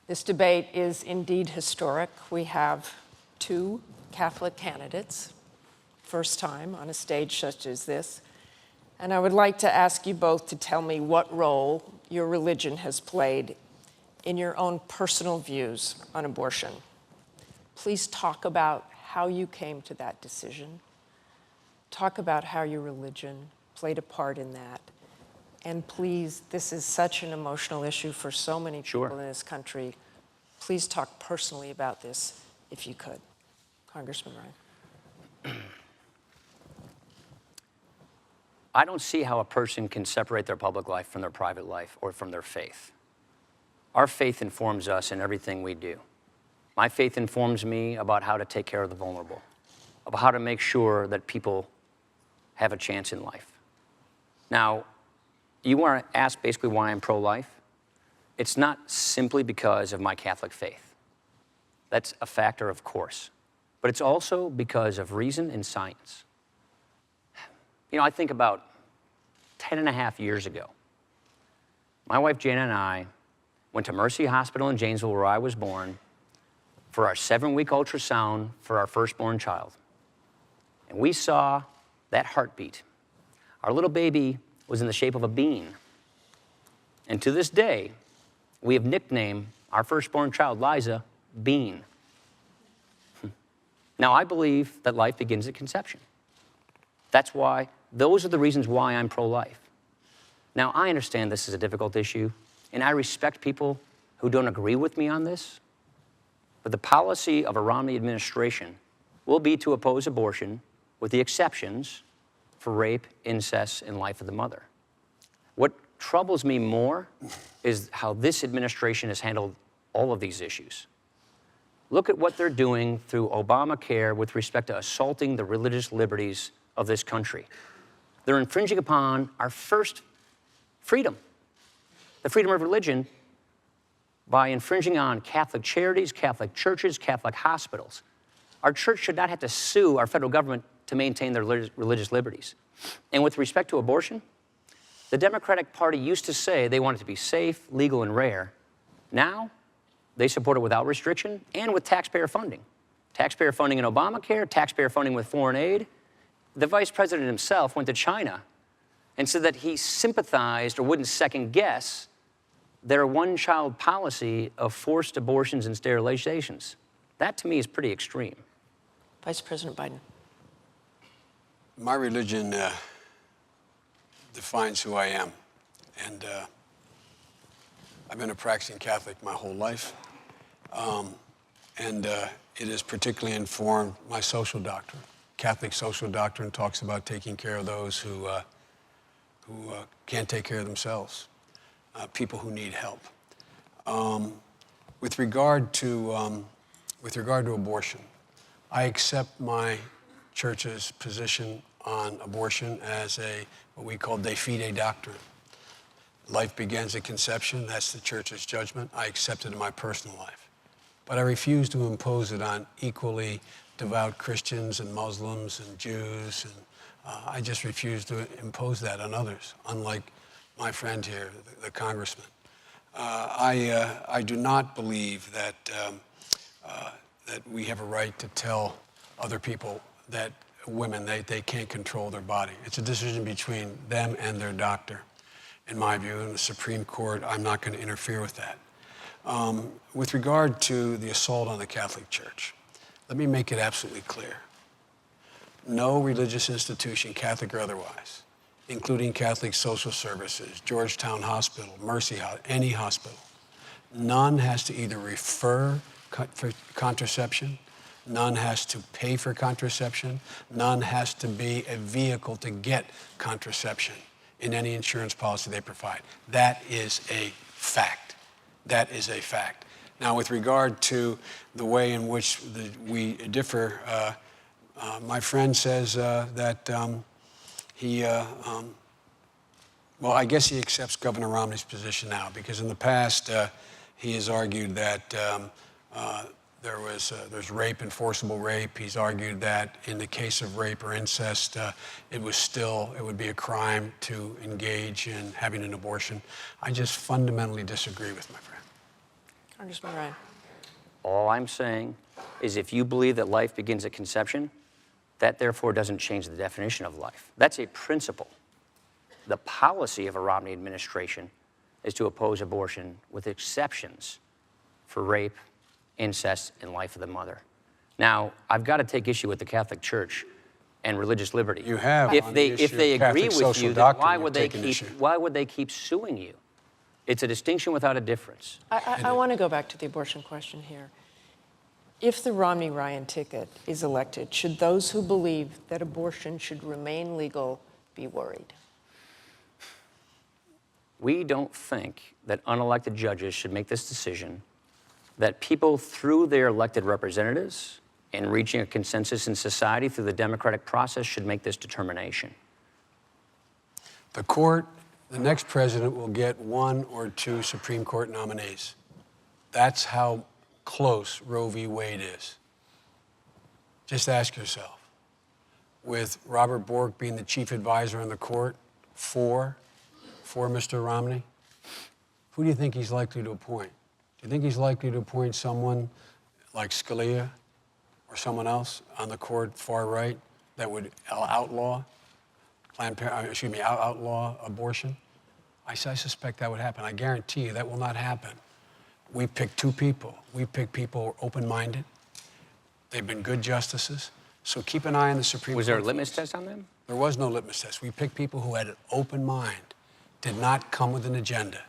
This debate is indeed historic. We have two Catholic candidates, first time on a stage such as this. And I would like to ask you both to tell me what role your religion has played in your own personal views on abortion. Please talk about how you came to that decision. Talk about how your religion played a part in that. And please, this is such an emotional issue for so many people in this country. Please talk personally about this, if you could. Congressman Ryan. I don't see how a person can separate their public life from their private life or from their faith. Our faith informs us in everything we do. My faith informs me about how to take care of the vulnerable, about how to make sure that people have a chance in life. Now, you want to ask basically why I'm pro-life? It's not simply because of my Catholic faith. That's a factor, of course. But it's also because of reason and science. You know, I think about 10 and a half years ago, my wife Jana and I went to Mercy Hospital in Janesville, where I was born, for our 7-week ultrasound for our firstborn child. And we saw that heartbeat. Our little baby was in the shape of a bean. And to this day, we have nicknamed our firstborn child, Liza, Bean. Now, I believe that life begins at conception. Those are the reasons why I'm pro-life. Now, I understand this is a difficult issue, and I respect people who don't agree with me on this, but the policy of a Romney administration will be to oppose abortion with the exceptions for rape, incest, and life of the mother. What troubles me more is how this administration has handled all of these issues. Look at what they're doing through Obamacare with respect to assaulting the religious liberties of this country. They're infringing upon our first freedom, the freedom of religion, by infringing on Catholic charities, Catholic churches, Catholic hospitals. Our church should not have to sue our federal government to maintain their religious liberties. And with respect to abortion, the Democratic Party used to say they want it to be safe, legal, and rare. Now, they support it without restriction and with taxpayer funding. Taxpayer funding in Obamacare, taxpayer funding with foreign aid. The vice president himself went to China and said that he sympathized or wouldn't second guess their one-child policy of forced abortions and sterilizations. That, to me, is pretty extreme. Vice President Biden. My religion defines who I am. And I've been a practicing Catholic my whole life. It has particularly informed my social doctrine. Catholic social doctrine talks about taking care of those who can't take care of themselves, people who need help. With regard to abortion, I accept my church's position on abortion as what we call de fide doctrine. Life begins at conception. That's the church's judgment. I accept it in my personal life. But I refuse to impose it on equally devout Christians and Muslims and Jews. And I just refuse to impose that on others, unlike my friend here, the congressman. I do not believe that we have a right to tell other people that women, they can't control their body. It's a decision between them and their doctor. In my view, in the Supreme Court, I'm not going to interfere with that. With regard to the assault on the Catholic Church, let me make it absolutely clear. No religious institution, Catholic or otherwise, including Catholic Social Services, Georgetown Hospital, Mercy Hospital, any hospital, none has to either refer for contraception, none has to pay for contraception, none has to be a vehicle to get contraception in any insurance policy they provide. That is a fact. That is a fact. Now, with regard to the way in which we differ, my friend says that well, I guess he accepts Governor Romney's position now, because in the past he has argued that there's rape and forcible rape. He's argued that in the case of rape or incest, it would be a crime to engage in having an abortion. I just fundamentally disagree with my friend. Congressman Ryan. All I'm saying is if you believe that life begins at conception, that therefore doesn't change the definition of life. That's a principle. The policy of a Romney administration is to oppose abortion with exceptions for rape, incest, and life of the mother. Now, I've got to take issue with the Catholic Church and religious liberty. You have If on they the issue agree of Catholic with social you, then doctrine, why you've would they taken keep issue. why would they keep suing you? It's a distinction without a difference. I want to go back to the abortion question here. If the Romney-Ryan ticket is elected, should those who believe that abortion should remain legal be worried? We don't think that unelected judges should make this decision, that people through their elected representatives and reaching a consensus in society through the democratic process should make this determination. The court, the next president will get 1 or 2 Supreme Court nominees. That's how close Roe v. Wade is. Just ask yourself, with Robert Bork being the chief advisor on the court for Mr. Romney, who do you think he's likely to appoint? Do you think he's likely to appoint someone like Scalia or someone else on the court far right that would outlaw outlaw abortion? I suspect that would happen. I guarantee you that will not happen. We picked 2 people. We picked people who are open-minded. They've been good justices. So keep an eye on the Supreme Court. Was there a litmus test on them? There was no litmus test. We picked people who had an open mind, did not come with an agenda.